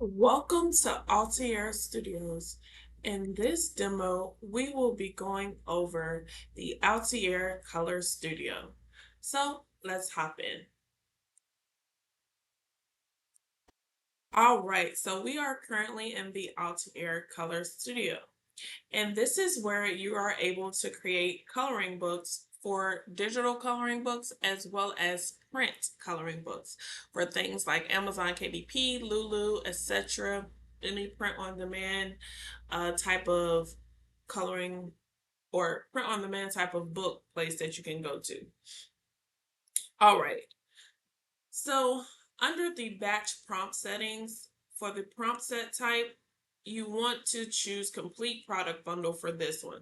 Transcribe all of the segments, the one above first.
Welcome to Altair Studios. In this demo, we will be going over the Altair Color Studio. So let's hop in. All right, so we are currently in the Altair Color Studio, and this is where you are able to create coloring books for digital coloring books as well as print coloring books for things like Amazon KDP, Lulu, etc. Any print on demand type of coloring or print on demand type of book place that you can go to. All right. So under the batch prompt settings, for the prompt set type, you want to choose complete product bundle for this one.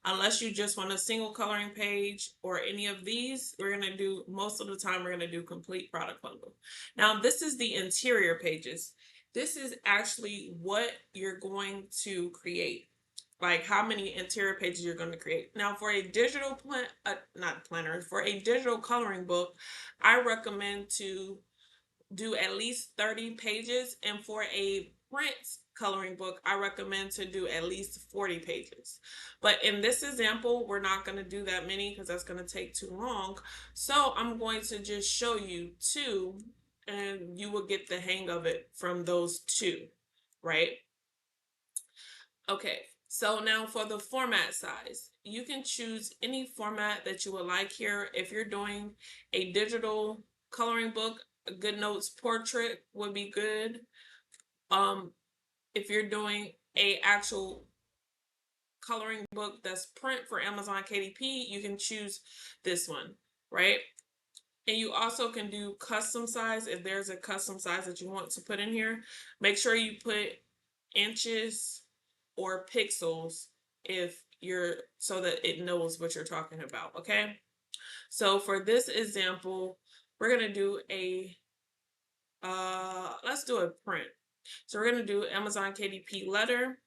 Unless you just want a single coloring page or any of these, we're going to do, most of the time, we're going to do complete product bundle. Now, this is the interior pages. This is actually what you're going to create, like how many interior pages you're going to create. Now, for a digital not planner, for a digital coloring book, I recommend to do at least 30 pages, and for a print coloring book, I recommend to do at least 40 pages. But in this example, we're not going to do that many because that's going to take too long. So I'm going to just show you two, and you will get the hang of it from those two, right? Okay, so now for the format size, you can choose any format that you would like here. If you're doing a digital coloring book, a GoodNotes portrait would be good. If you're doing a actual coloring book that's print for Amazon KDP, you can choose this one, right? And you also can do custom size if there's a custom size that you want to put in here. Make sure you put inches or pixels if you're so that it knows what you're talking about, okay? So for this example, we're going to do a let's do a print. So we're going to do Amazon KDP letter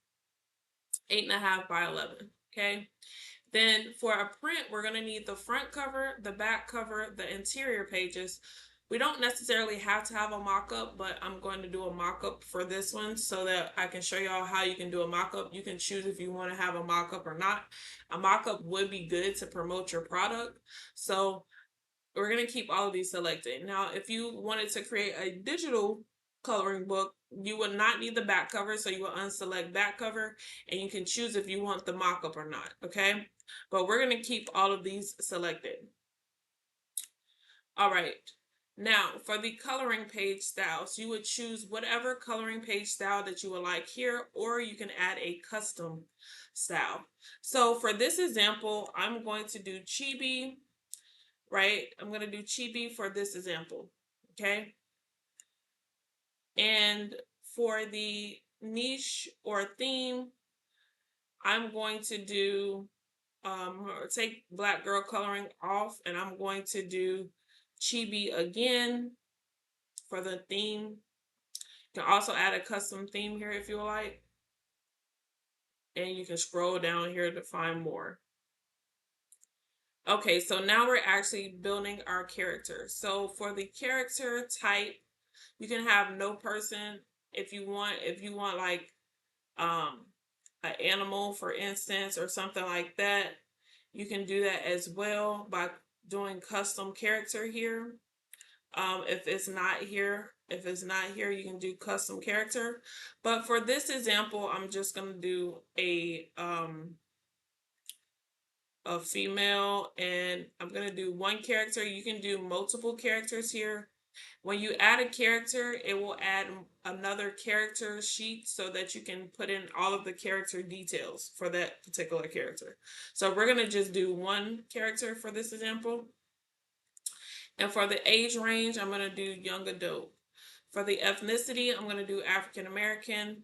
8.5 by 11, okay? Then for a print, we're going to need the front cover, the back cover, the interior pages. We don't necessarily have to have a mock-up, but I'm going to do a mock-up for this one so that I can show y'all how you can do a mock-up. You can choose if you want to have a mock-up or not. A mock-up would be good to promote your product. So we're going to keep all of these selected. Now, if you wanted to create a digital coloring book, you would not need the back cover, so you will unselect back cover, and you can choose if you want the mock-up or not, okay? But we're going to keep all of these selected. All right. Now, for the coloring page styles, you would choose whatever coloring page style that you would like here, or you can add a custom style. So for this example, I'm going to do chibi, right? I'm going to do chibi for this example, okay? And for the niche or theme, I'm going to do, take black girl coloring off, and I'm going to do chibi again for the theme. You can also add a custom theme here if you like. And you can scroll down here to find more. Okay, so now we're actually building our character. So for the character type, you can have no person if you want. If you want like an animal, for instance, or something like that, you can do that as well by doing custom character here. If it's not here, you can do custom character. But for this example, I'm just gonna do a female, and I'm gonna do one character. You can do multiple characters here. When you add a character, it will add another character sheet so that you can put in all of the character details for that particular character. So we're gonna just do one character for this example. And for the age range, I'm going to do young adult. For the ethnicity, I'm going to do African American.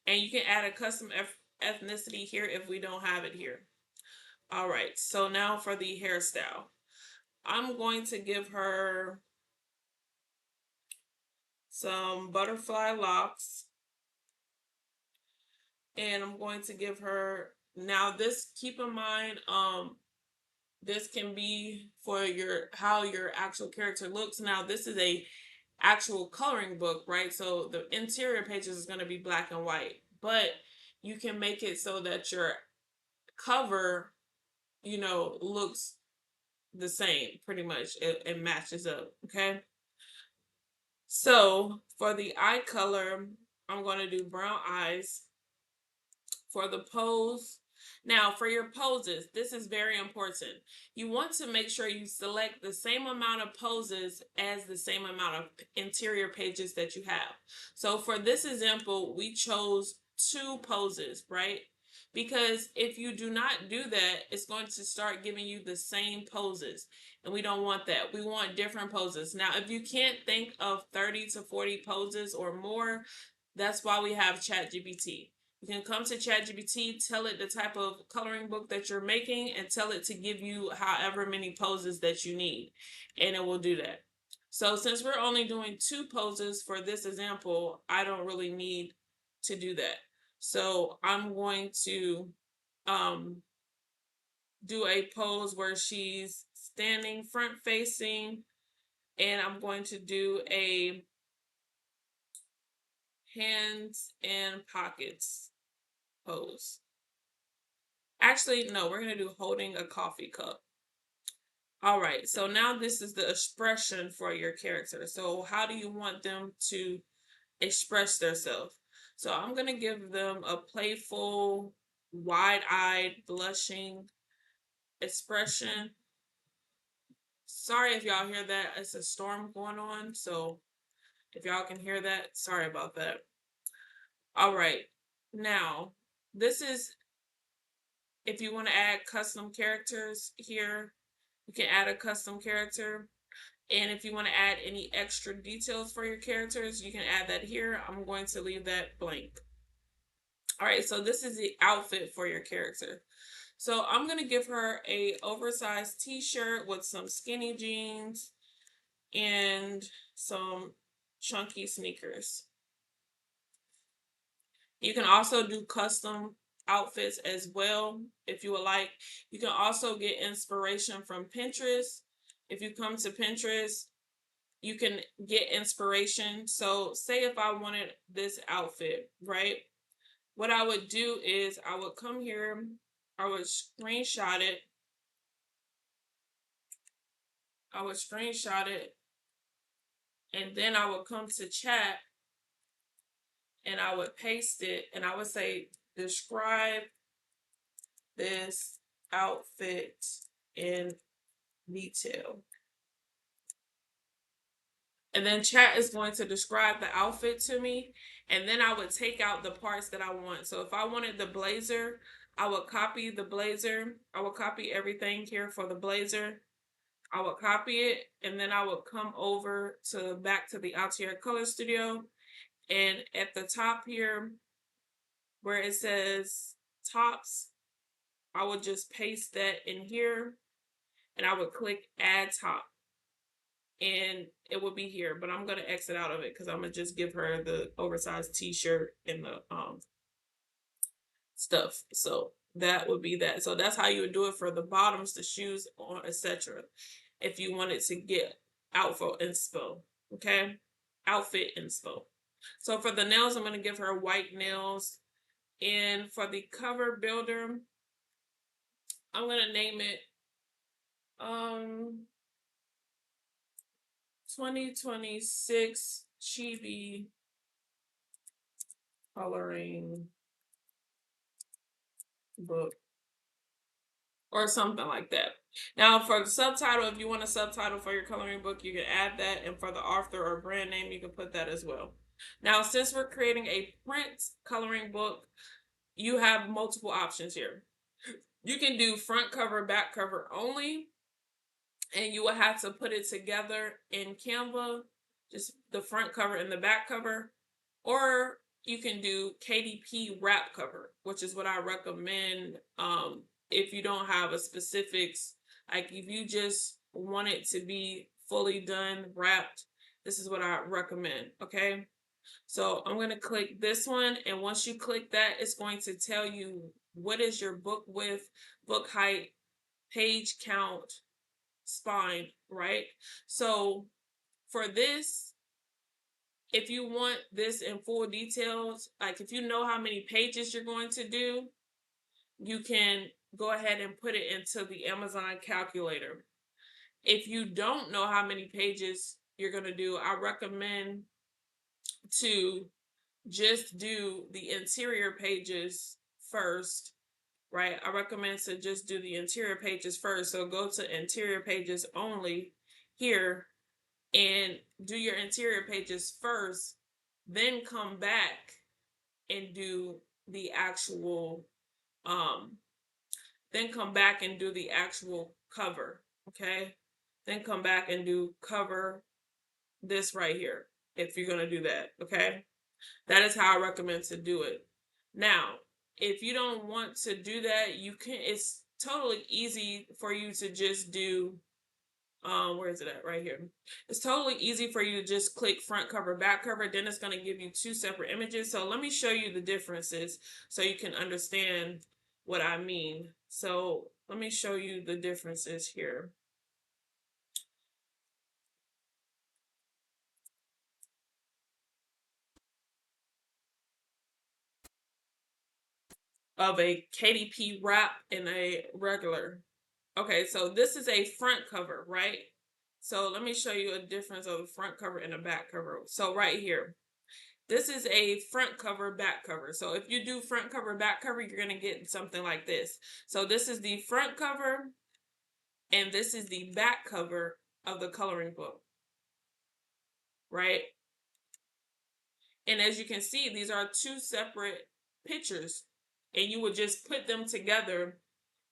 And you can add a custom ethnicity here if we don't have it here. All right, so now for the hairstyle. I'm going to give her some butterfly locks. And I'm going to give her, now this, keep in mind, this can be for your how your actual character looks. Now this is a actual coloring book, right? So the interior pages is going to be black and white, but you can make it so that your cover, looks the same pretty much. It matches up, okay? So for the eye color, I'm going to do brown eyes. For the pose, now for your poses, this is very important. You want to make sure you select the same amount of poses as the same amount of interior pages that you have. So for this example, we chose 2 poses, right? Because if you do not do that, it's going to start giving you the same poses. And we don't want that. We want different poses. Now, if you can't think of 30 to 40 poses or more, that's why we have ChatGPT. You can come to ChatGPT, tell it the type of coloring book that you're making, and tell it to give you however many poses that you need, and it will do that. So since we're only doing 2 poses for this example, I don't really need to do that. So I'm going to um, do a pose where she's standing front facing, and I'm going to do a hands and pockets pose. Actually, no, we're going to do holding a coffee cup. All right, so now this is the expression for your character. So how do you want them to express themselves? So I'm going to give them a playful, wide-eyed, blushing expression. Sorry if y'all hear that. It's a storm going on, so if y'all can hear that, sorry about that. All right, now this is if you want to add custom characters here, you can add a custom character. And if you want to add any extra details for your characters, you can add that here. I'm going to leave that blank. All right, so this is the outfit for your character. So I'm going to give her a oversized t-shirt with some skinny jeans and some chunky sneakers. You can also do custom outfits as well if you would like. You can also get inspiration from Pinterest. If you come to Pinterest, you can get inspiration. So say if I wanted this outfit, right? What I would do is I would come here, I would screenshot it. I would screenshot it, and then I would come to chat and I would paste it, and I would say, describe this outfit in detail. And then chat is going to describe the outfit to me, and then I would take out the parts that I want. So if I wanted the blazer, I would copy the blazer. I would copy everything here for the blazer. I would copy it, and then I would come over to back to the Altair Color Studio, and at the top here where it says tops, I would just paste that in here, and I would click add top, and it would be here. But I'm gonna exit out of it because I'm gonna just give her the oversized t-shirt and the stuff. So that would be that. So that's how you would do it for the bottoms, the shoes, or etc. If you wanted to get outfit inspo, okay, outfit inspo. So for the nails, I'm gonna give her white nails, and for the cover builder, I'm gonna name it 2026 Chibi coloring book or something like that. Now for the subtitle, if you want a subtitle for your coloring book, you can add that, and for the author or brand name, you can put that as well. Now since we're creating a print coloring book, you have multiple options here. You can do front cover, back cover only, and you will have to put it together in Canva, just the front cover and the back cover. Or you can do KDP wrap cover, which is what I recommend if you don't have a specifics. Like if you just want it to be fully done, wrapped, this is what I recommend, okay? So I'm going to click this one, and once you click that, it's going to tell you what is your book width, book height, page count, spine, right? So for this, if you want this in full details, like if you know how many pages you're going to do, you can go ahead and put it into the Amazon calculator. If you don't know how many pages you're going to do, I recommend to just do the interior pages first, right? I recommend to just do the interior pages first. So go to interior pages only here and do your interior pages first, then come back and do the actual um then come back and do the actual cover, okay? Then come back and do cover this right here if you're going to do that, okay? That is how I recommend to do it. Now, if you don't want to do that, you can, it's totally easy for you to just do where is it at? Right here. It's totally easy for you to just click front cover, back cover. Then it's going to give you two separate images. So let me show you the differences so you can understand what I mean. So let me show you the differences here. Of a KDP wrap and a regular. Okay, so this is a front cover, right? So let me show you a difference of the front cover and the back cover. So right here, this is a front cover, back cover. So if you do front cover, back cover, you're going to get something like this. So this is the front cover and this is the back cover of the coloring book, right? And as you can see, these are two separate pictures and you would just put them together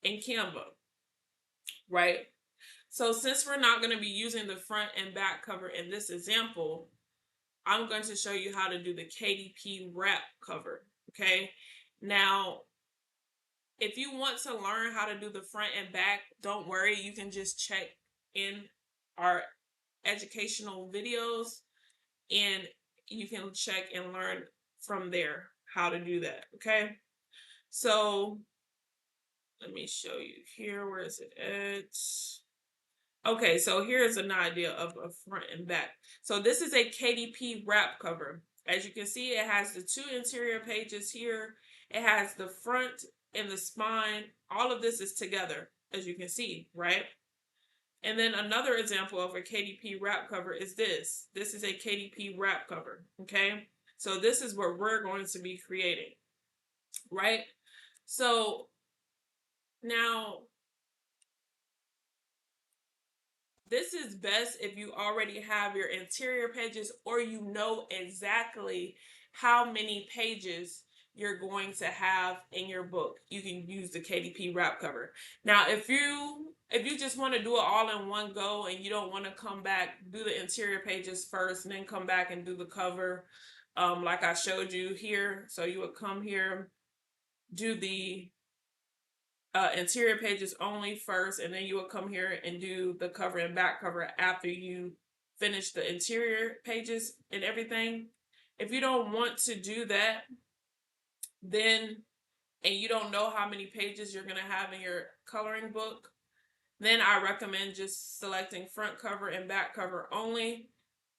in Canva, right? So since we're not going to be using the front and back cover in this example, I'm going to show you how to do the KDP wrap cover, okay? Now, if you want to learn how to do the front and back, don't worry, you can just check in our educational videos and you can check and learn from there how to do that, okay? So let me show you here. Where is it at? Okay, so here's an idea of a front and back. So this is a KDP wrap cover. As you can see, it has the two interior pages here. It has the front and the spine. All of this is together, as you can see, right? And then another example of a KDP wrap cover is this. This is a KDP wrap cover, okay? So this is what we're going to be creating, right? So now this is best if you already have your interior pages or you know exactly how many pages you're going to have in your book. You can use the KDP wrap cover. Now, if you just want to do it all in one go and you don't want to come back, do the interior pages first and then come back and do the cover, like I showed you here. So you would come here, do the interior pages only first, and then you will come here and do the cover and back cover after you finish the interior pages and everything. If you don't want to do that, then and you don't know how many pages you're going to have in your coloring book, then I recommend just selecting front cover and back cover only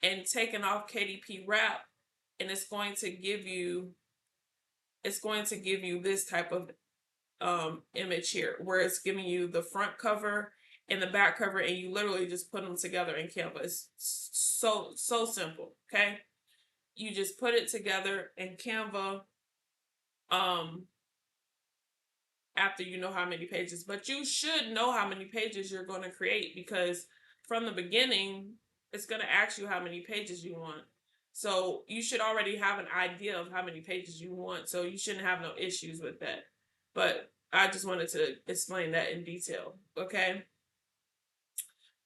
and taking off KDP wrap, and it's going to give you this type of image here where it's giving you the front cover and the back cover and you literally just put them together in Canva. It's so simple, okay? You just put it together in Canva after you know how many pages, but you should know how many pages you're going to create because from the beginning it's going to ask you how many pages you want. So you should already have an idea of how many pages you want, so you shouldn't have no issues with that. But I just wanted to explain that in detail, okay?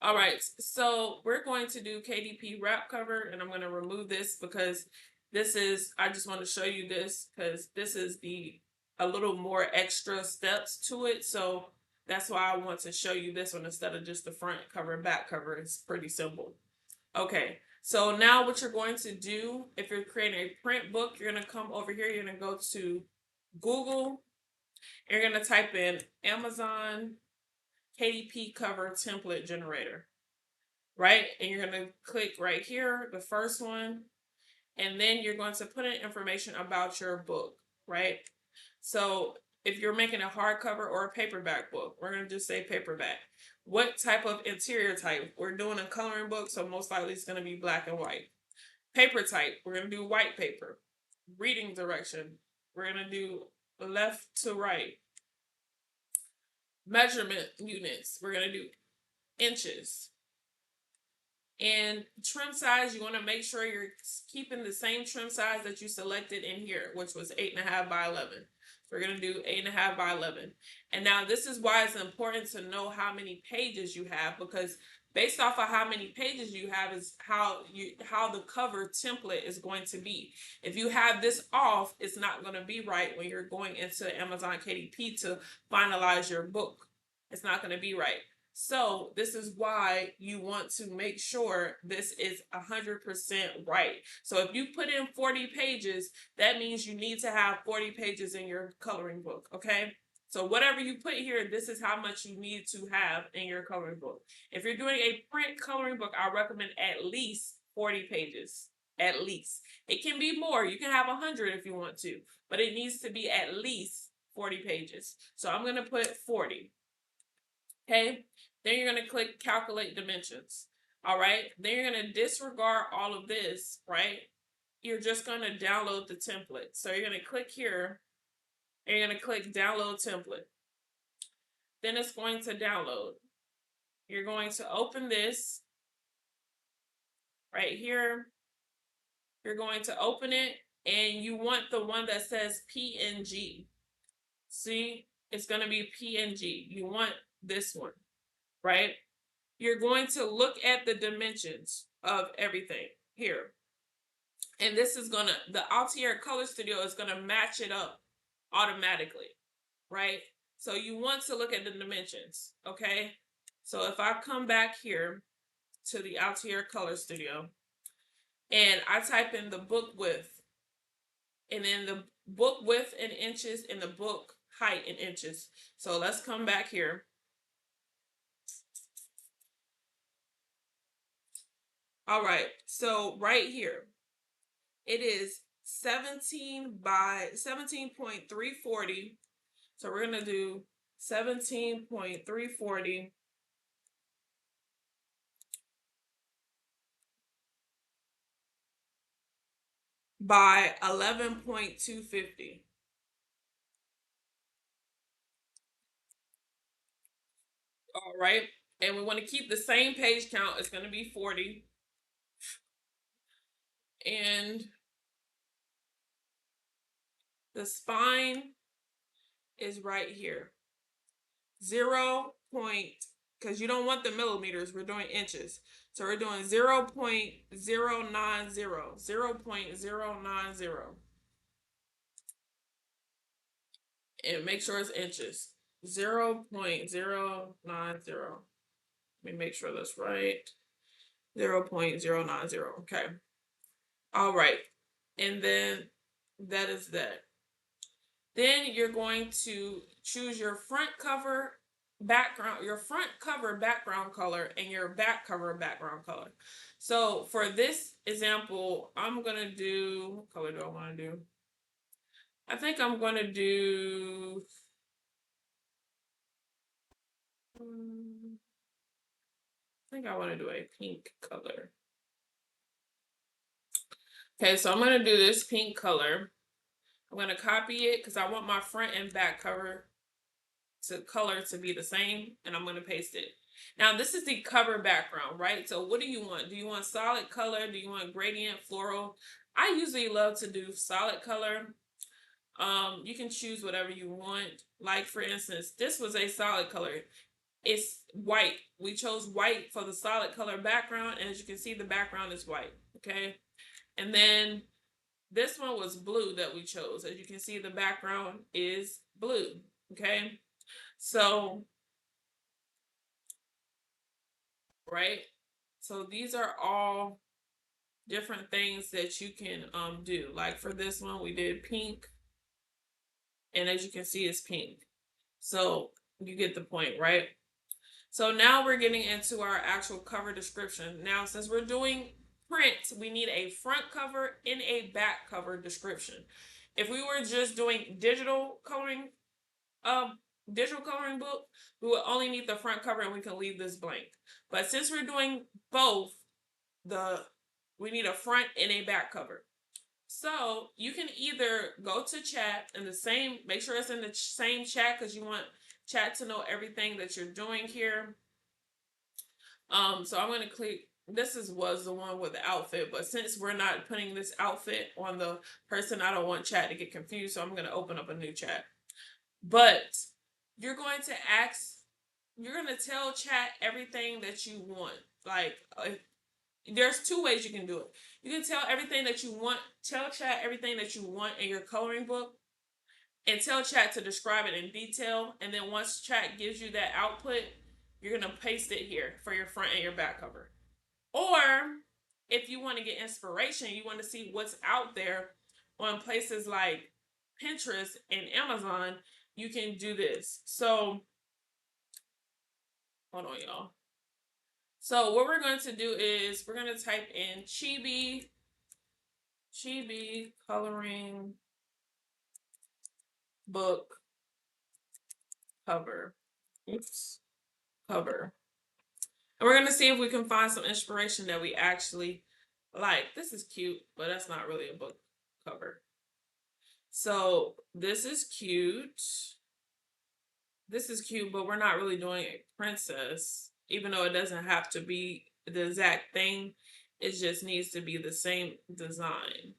All right, so we're going to do KDP wrap cover, and I'm going to remove this because I just want to show you this because this is a little more extra steps to it. So that's why I want to show you this one instead of just the front cover and back cover. It's pretty simple. Okay, so now what you're going to do, if you're creating a print book, you're going to come over here, you're going to go to Google, you're going to type in Amazon KDP cover template generator, right? And you're going to click right here, the first one, and then you're going to put in information about your book, right? So if you're making a hardcover or a paperback book, we're going to just say paperback. What type of interior type? We're doing a coloring book, so most likely it's going to be black and white. Paper type, we're going to do white paper. Reading direction, we're going to do left to right. Measurement units, we're going to do inches. And trim size, you want to make sure you're keeping the same trim size that you selected in here, which was 8.5 by 11. So we're going to do 8.5 by 11. And now this is why it's important to know how many pages you have, because based off of how many pages you have is how the cover template is going to be. If you have this off, it's not going to be right when you're going into Amazon KDP to finalize your book. It's not going to be right. So this is why you want to make sure this is 100% right. So if you put in 40 pages, that means you need to have 40 pages in your coloring book, okay? So whatever you put here, this is how much you need to have in your coloring book. If you're doing a print coloring book, I recommend at least 40 pages, at least. It can be more. You can have 100 if you want to, but it needs to be at least 40 pages. So I'm going to put 40. Okay, then you're going to click calculate dimensions. All right, then you're going to disregard all of this, right? You're just going to download the template. So you're going to click here and you're going to click download template. Then it's going to download. You're going to open this right here. You're going to open it and you want the one that says PNG. See, it's going to be PNG. You want this one, right? You're going to look at the dimensions of everything here. And this is going to, the Altair Color Studio is going to match it up automatically, right? So you want to look at the dimensions, okay? So if I come back here to the Altair Color Studio and I type in the book width, and then the book width in inches and the book height in inches. So let's come back here. All right, so right here, it is 17 by 17.340. So we're going to do 17.340 by 11.250. All right. And we want to keep the same page count. It's going to be 40. And the spine is right here. 0. Because you don't want the millimeters, we're doing inches. So we're doing 0.090. 0.090. And make sure it's inches. 0.090. Let me make sure that's right. 0.090. Okay. All right. And then that is that. Then you're going to choose your front cover background, your front cover background color and your back cover background color. So for this example, I'm going to do, what color do I want to do? I think I'm going to do, I think I want to do a pink color. Okay, so I'm going to do this pink color. I'm going to copy it because I want my front and back cover color to be the same, and I'm going to paste it. Now this is the cover background, right? So what do you want? Do you want solid color? Do you want gradient, floral? I usually love to do solid color. You can choose whatever you want. Like for instance, this was a solid color. It's white. We chose white for the solid color background, and as you can see, the background is white. Okay, and then this one was blue that we chose. As you can see, the background is blue. Okay, so right, so these are all different things that you can do. Like for this one, we did pink, and as you can see, it's pink. So you get the point, right? So now we're getting into our actual cover description. Now, since we're doing print, we need a front cover and a back cover description. If we were just doing um, digital coloring book, we would only need the front cover and we can leave this blank. But since we're doing both, the we need a front and a back cover. So you can either go to chat in the same, make sure it's in the same chat because you want chat to know everything that you're doing here. So I'm gonna click. Was the one with the outfit, but since we're not putting this outfit on the person, I don't want chat to get confused. So I'm gonna open up a new chat. But you're going to ask, you're gonna tell chat everything that you want. Like, there's two ways you can do it. You can tell everything that you want. Tell chat everything that you want in your coloring book, and tell chat to describe it in detail. And then once chat gives you that output, you're gonna paste it here for your front and your back cover. Or if you want to get inspiration, you want to see what's out there on places like Pinterest and Amazon, you can do this. So hold on, y'all. So what we're going to do is we're going to type in chibi coloring book cover. Oops. Cover. And we're going to see if we can find some inspiration that we actually like. This is cute, but that's not really a book cover. So this is cute. This is cute, but we're not really doing a princess, even though it doesn't have to be the exact thing. It just needs to be the same design.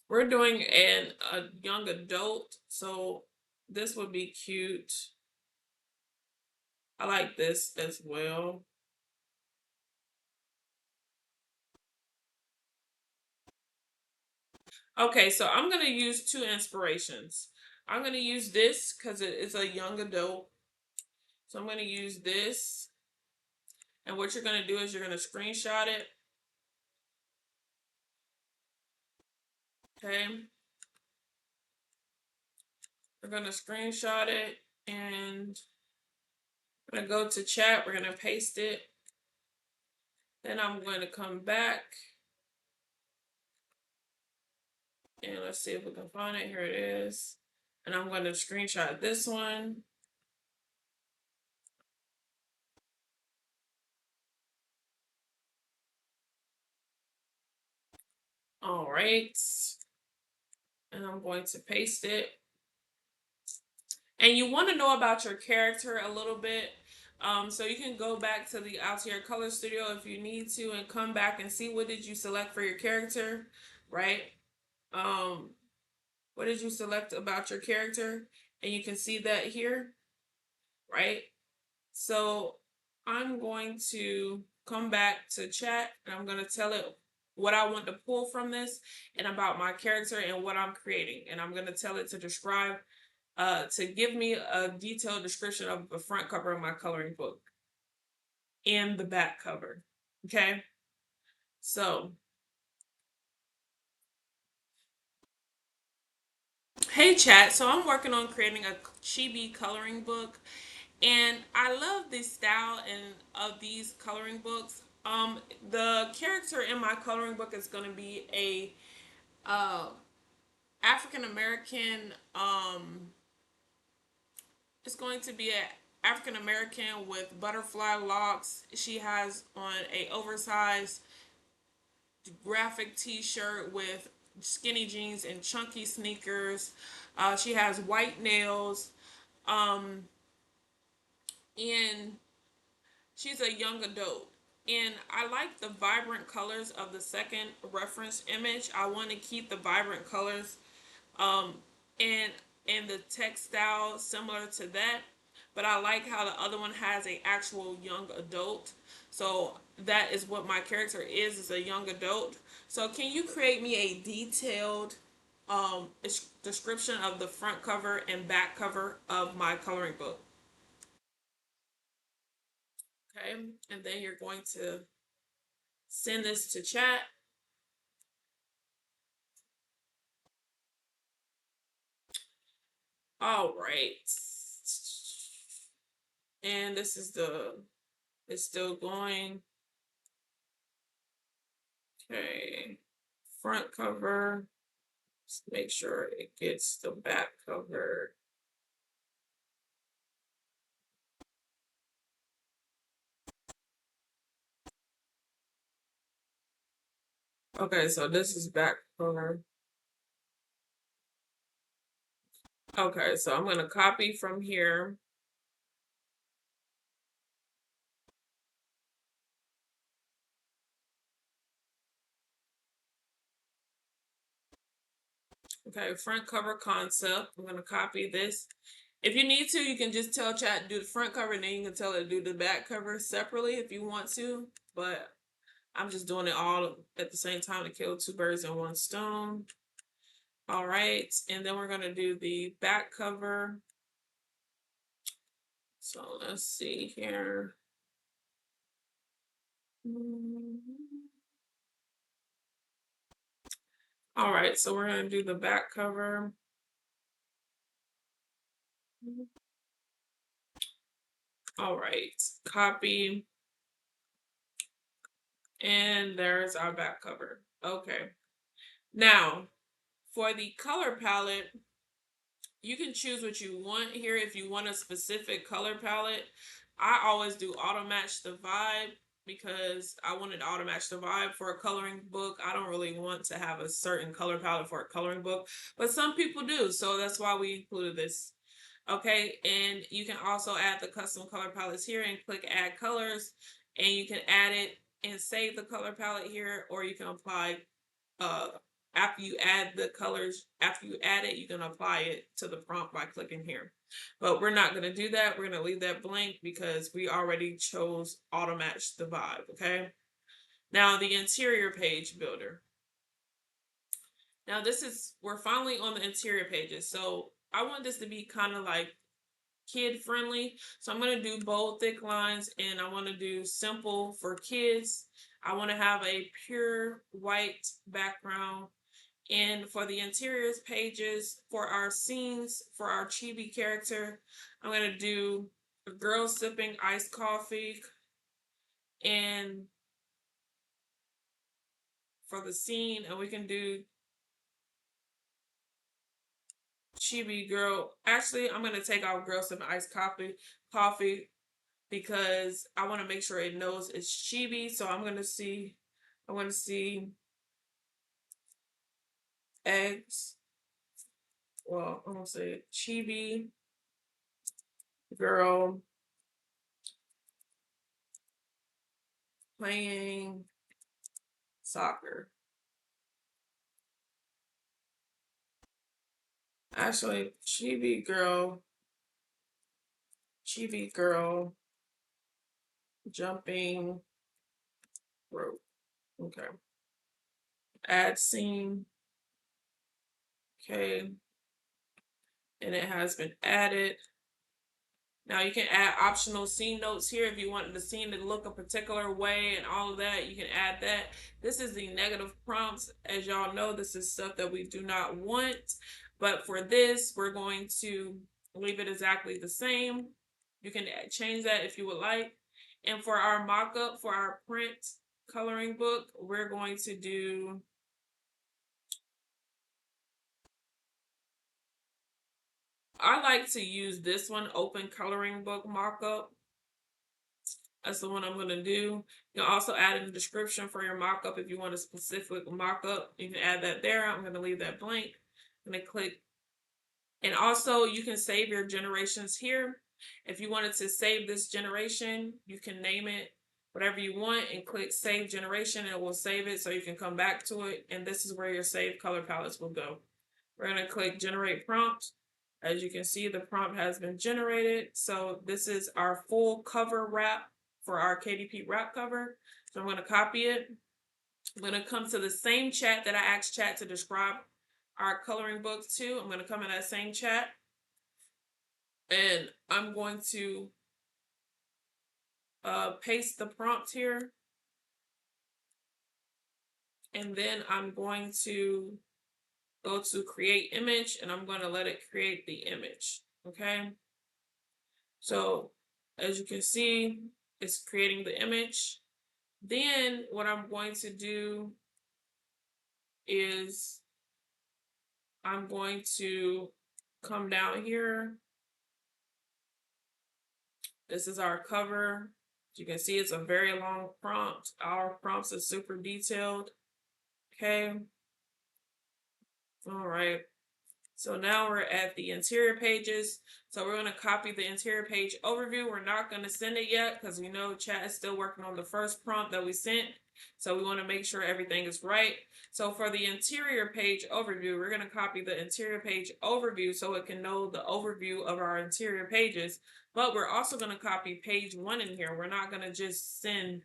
We're doing a young adult, so this would be cute. I like this as well. Okay, so I'm gonna use two inspirations. I'm gonna use this because it is a young adult. So I'm gonna use this. And what you're gonna do is you're gonna screenshot it. Okay. We're gonna screenshot it and we're gonna go to chat. We're gonna paste it. Then I'm going to come back and let's see if we can find it. Here it is. And I'm going to screenshot this one. All right. And I'm going to paste it. And you want to know about your character a little bit. So you can go back to the Altair Color Studio if you need to and come back and see what did you select for your character, right? What did you select about your character? And you can see that here, right? So I'm going to come back to chat and I'm going to tell it what I want to pull from this and about my character and what I'm creating. And I'm going to tell it to describe, to give me a detailed description of the front cover of my coloring book and the back cover. Okay. So, hey chat. So I'm working on creating a chibi coloring book. And I love the style and of these coloring books. The character in my coloring book is going to be a African American. It's going to be a African American with butterfly locks. She has on a oversized graphic T-shirt with skinny jeans and chunky sneakers. She has white nails. Um, and she's a young adult. And I like the vibrant colors of the second reference image. I want to keep the vibrant colors um, and the textile similar to that. But I like how the other one has a actual young adult. So that is what my character is a young adult. So can you create me a detailed description of the front cover and back cover of my coloring book? Okay, and then you're going to send this to chat. All right. And this is it's still going. Okay, front cover. Just make sure it gets the back cover. Okay, so this is back cover. Okay, so I'm gonna copy from here. Okay, front cover concept. I'm gonna copy this. If you need to, you can just tell chat to do the front cover and then you can tell it to do the back cover separately if you want to. But I'm just doing it all at the same time to kill two birds in one stone. All right, and then we're gonna do the back cover. So let's see here. All right, so we're gonna do the back cover. All right, copy. And there's our back cover. Okay. Now, for the color palette, you can choose what you want here. If you want a specific color palette, I always do auto match the vibe because I wanted to auto match the vibe for a coloring book. I don't really want to have a certain color palette for a coloring book, but some people do. So that's why we included this. Okay, and you can also add the custom color palettes here and click add colors, and you can add it and save the color palette here, or you can apply uh after you add the colors, after you add it, you can apply it to the prompt by clicking here. But we're not going to do that. We're going to leave that blank because we already chose auto match the vibe. Okay, now the interior page builder. Now we're finally on the interior pages, so I want this to be kind of like kid friendly. So I'm going to do bold thick lines, and I want to do simple for kids. I want to have a pure white background. And for the interiors pages, for our scenes, for our chibi character, I'm going to do a girl sipping iced coffee. And for the scene, and we can do chibi girl. Actually, I'm going to take out girl sipping iced coffee because I want to make sure it knows it's chibi. So I want to see eggs. Well, I'm gonna say chibi girl playing soccer. Actually, chibi girl jumping rope. Okay. Add scene. Okay. And it has been added. Now you can add optional scene notes here if you want the scene to look a particular way and all of that. You can add that. This is the negative prompts. As y'all know, this is stuff that we do not want. But for this, we're going to leave it exactly the same. You can change that if you would like. And for our mock-up, for our print coloring book, we're going to do I like to use this one, open coloring book mock-up. That's the one I'm going to do. You can also add in the description for your mock-up if you want a specific mock-up. You can add that there. I'm going to leave that blank. I'm going to click. And also, you can save your generations here. If you wanted to save this generation, you can name it whatever you want and click Save Generation. And it will save it so you can come back to it. And this is where your saved color palettes will go. We're going to click Generate Prompt. As you can see, the prompt has been generated. So this is our full cover wrap for our KDP wrap cover. So I'm going to copy it. I'm going to come to the same chat that I asked chat to describe our coloring book to. I'm going to come in that same chat. And I'm going to paste the prompt here. And then I'm going to go to create image and I'm going to let it create the image. Okay. So As you can see, it's creating the image. Then what I'm going to do is I'm going to come down here. This is our cover. As you can see, it's a very long prompt. Our prompts are super detailed. Okay. All right. So now we're at the interior pages. So we're going to copy the interior page overview. We're not going to send it yet because we know chat is still working on the first prompt that we sent. So we want to make sure everything is right. So for the interior page overview, we're going to copy the interior page overview so it can know the overview of our interior pages. But we're also going to copy page 1 in here. We're not going to just send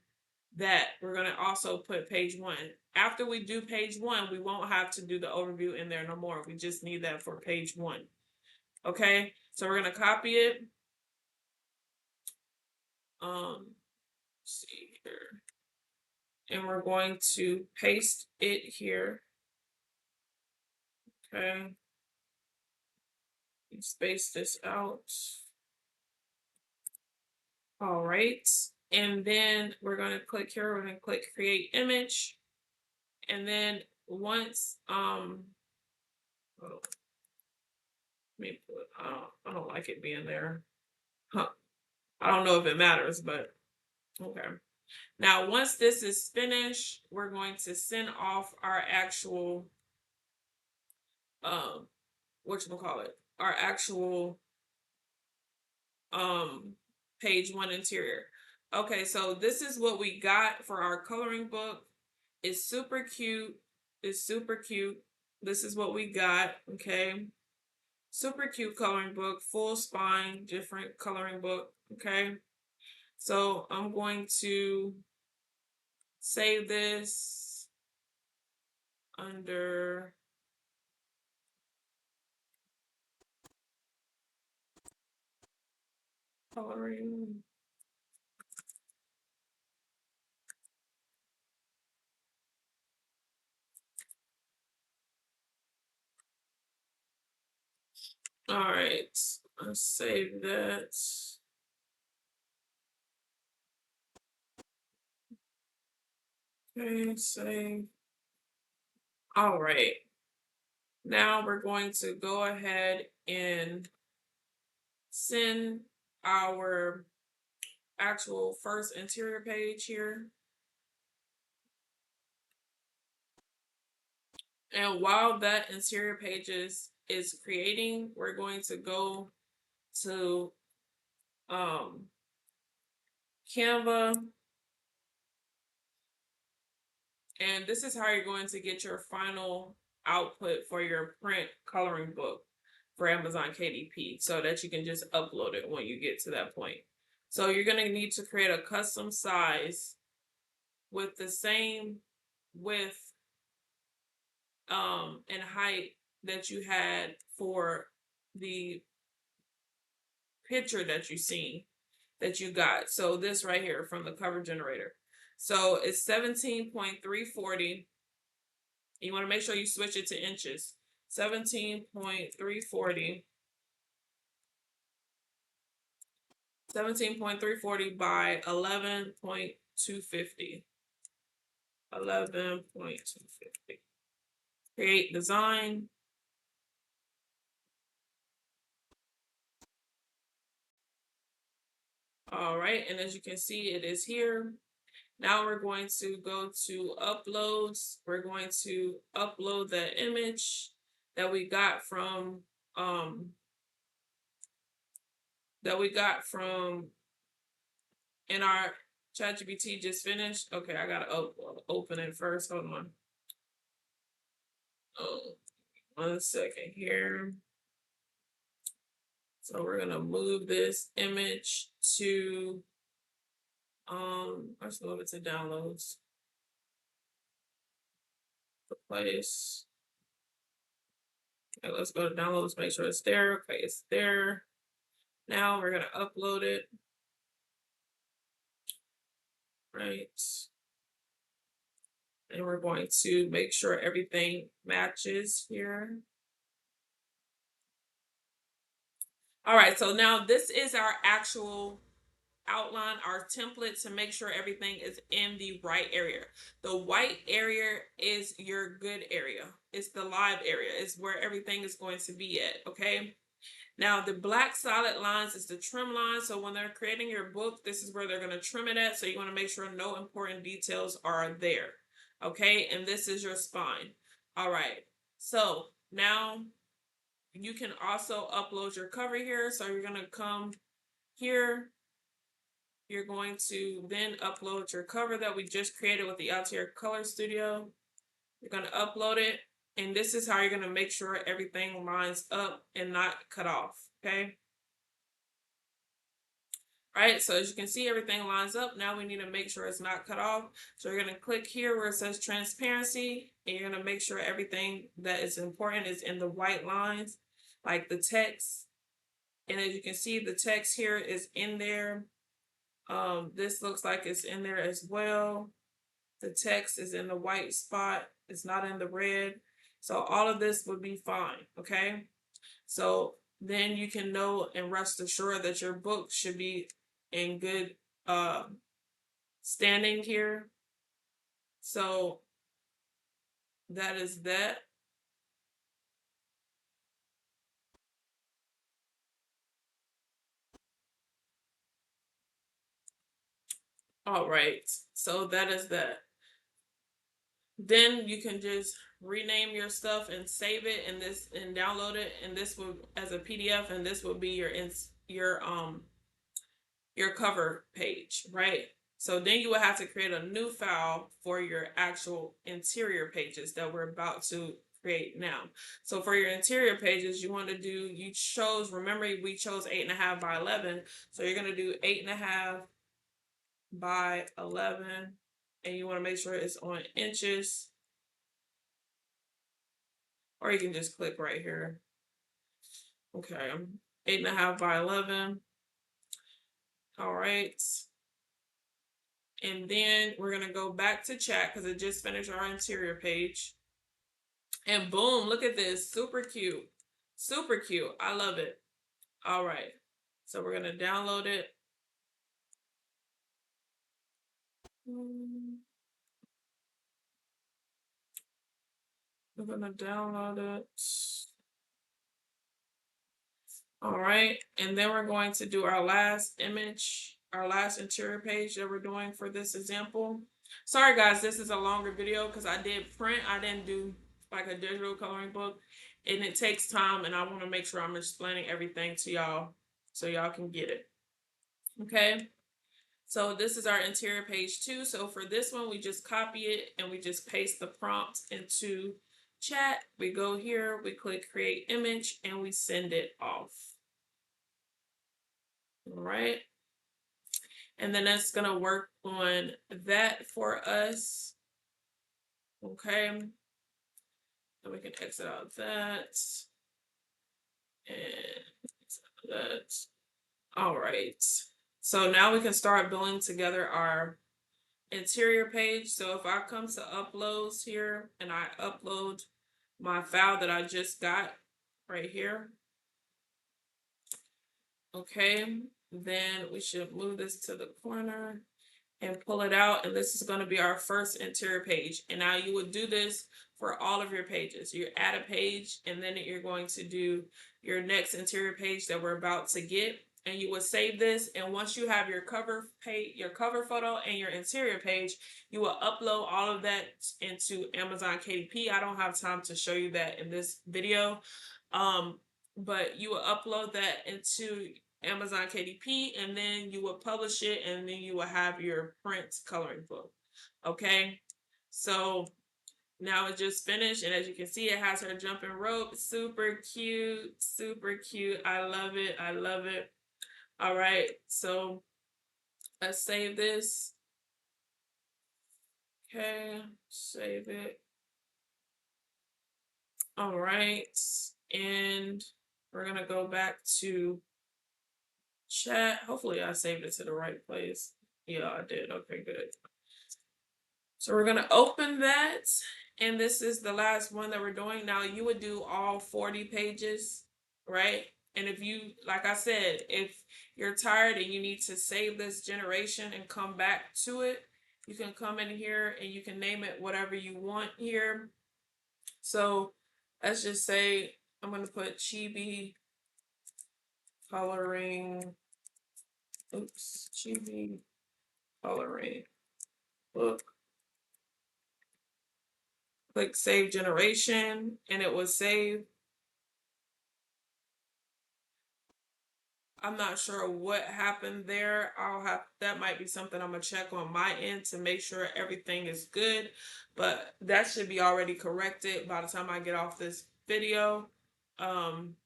that. We're going to also put page 1. After we do page 1, we won't have to do the overview in there no more. We just need that for page 1. Okay, so we're going to copy it. Let's see here. And we're going to paste it here. Okay. Space this out. All right. And then we're going to click here. We're going to click create image. And then once, oh, let me put, I don't like it being there. Huh. I don't know if it matters, but okay. Now, once this is finished, we're going to send off our actual, whatchamacallit, our actual page 1 interior. Okay, so this is what we got for our coloring book. It's super cute. It's super cute. This is what we got, okay? Super cute coloring book, full spine, different coloring book, okay? So I'm going to save this under coloring. All right, let's save that. Okay, save. All right. Now we're going to go ahead and send our actual first interior page here. And while that interior page is creating, we're going to go to Canva. And this is how you're going to get your final output for your print coloring book for Amazon KDP so that you can just upload it when you get to that point. So you're going to need to create a custom size with the same width and height that you had for the picture that you seen that you got. So this right here from the cover generator. So it's 17.340. You want to make sure you switch it to inches. 17.340. 17.340 by 11.250. 11.250. Create design. All right, and as you can see, it is here. Now we're going to go to uploads. We're going to upload the image that we got from in our ChatGPT just finished. Okay, I gotta open it first. Hold on. Oh, 1 second here. So we're gonna move this image to let's move it to downloads. The place. Okay, let's go to downloads, make sure it's there. Okay, it's there. Now we're gonna upload it. Right. And we're going to make sure everything matches here. All right, so now this is our actual outline, our template to make sure everything is in the right area. The white area is your good area. It's the live area. It's where everything is going to be at, okay? Now, the black solid lines is the trim line. So when they're creating your book, this is where they're going to trim it at. So you want to make sure no important details are there. Okay, and this is your spine. All right, so now you can also upload your cover here. So you're going to come here. You're going to then upload your cover that we just created with the Altair Color Studio. You're going to upload it. And this is how you're going to make sure everything lines up and not cut off. Okay. All right, so as you can see, everything lines up. Now we need to make sure it's not cut off. So you're going to click here where it says transparency, and you're going to make sure everything that is important is in the white lines, like the text. And as you can see, the text here is in there. This looks like it's in there as well. The text is in the white spot. It's not in the red. So all of this would be fine, okay? So then you can know and rest assured that your book should be in good standing here. So that is that. All right, so that is that. Then you can just rename your stuff and save it and this and download it, and this will as a PDF, and this will be your cover page, right? So then you will have to create a new file for your actual interior pages that we're about to create now. So for your interior pages, you want to do, remember we chose 8.5 by 11. So you're going to do 8.5 by 11, and you want to make sure it's on inches, or you can just click right here. Okay, 8.5 by 11. All right. And then we're going to go back to chat because it just finished our interior page. And boom, look at this. Super cute. Super cute. I love it. All right. So we're going to download it. We're going to download it. All right. And then we're going to do our last image, our last interior page that we're doing for this example. Sorry, guys, this is a longer video because I did print. I didn't do like a digital coloring book. And it takes time, and I want to make sure I'm explaining everything to y'all so y'all can get it. Okay. So this is our interior page 2. So for this one, we just copy it and we just paste the prompt into chat. We go here, we click create image, and we send it off. All right. And then that's going to work on that for us. Okay. And we can exit out that. And exit out that. All right. So now we can start building together our interior page. So if I come to uploads here and I upload my file that I just got right here. Okay, then we should move this to the corner and pull it out, and this is going to be our first interior page. And now you would do this for all of your pages. You add a page, and then you're going to do your next interior page that we're about to get, and you would save this. And once you have your cover page, your cover photo, and your interior page, you will upload all of that into Amazon KDP. I don't have time to show you that in this video, but you will upload that into Amazon KDP, and then you will publish it, and then you will have your print coloring book. Okay, so now it's just finished, and as you can see, it has her jumping rope. Super cute, super cute. I love it. I love it. All right, so let's save this. Okay, save it. All right, and we're gonna go back to chat. Hopefully I saved it to the right place. Yeah, I did. Okay, good. So we're going to open that, and this is the last one that we're doing. Now you would do all 40 pages, right? And if you, like I said, if you're tired and you need to save this generation and come back to it, you can come in here and you can name it whatever you want here. So let's just say I'm going to put chibi coloring, chibi coloring book. Click save generation and it will save. I'm not sure what happened there. That might be something I'm gonna check on my end to make sure everything is good, but that should be already corrected by the time I get off this video. Um,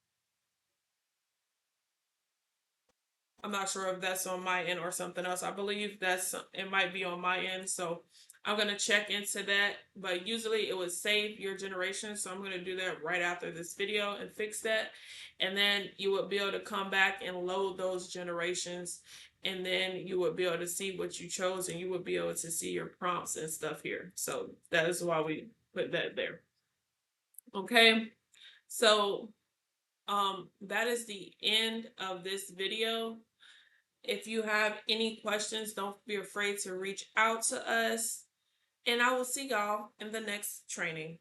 I'm not sure if that's on my end or something else. I believe it might be on my end, so I'm gonna check into that. But usually it would save your generation, so I'm gonna do that right after this video and fix that. And then you would be able to come back and load those generations, and then you would be able to see what you chose, and you would be able to see your prompts and stuff here. So that is why we put that there. Okay, so that is the end of this video. If you have any questions, don't be afraid to reach out to us. And I will see y'all in the next training.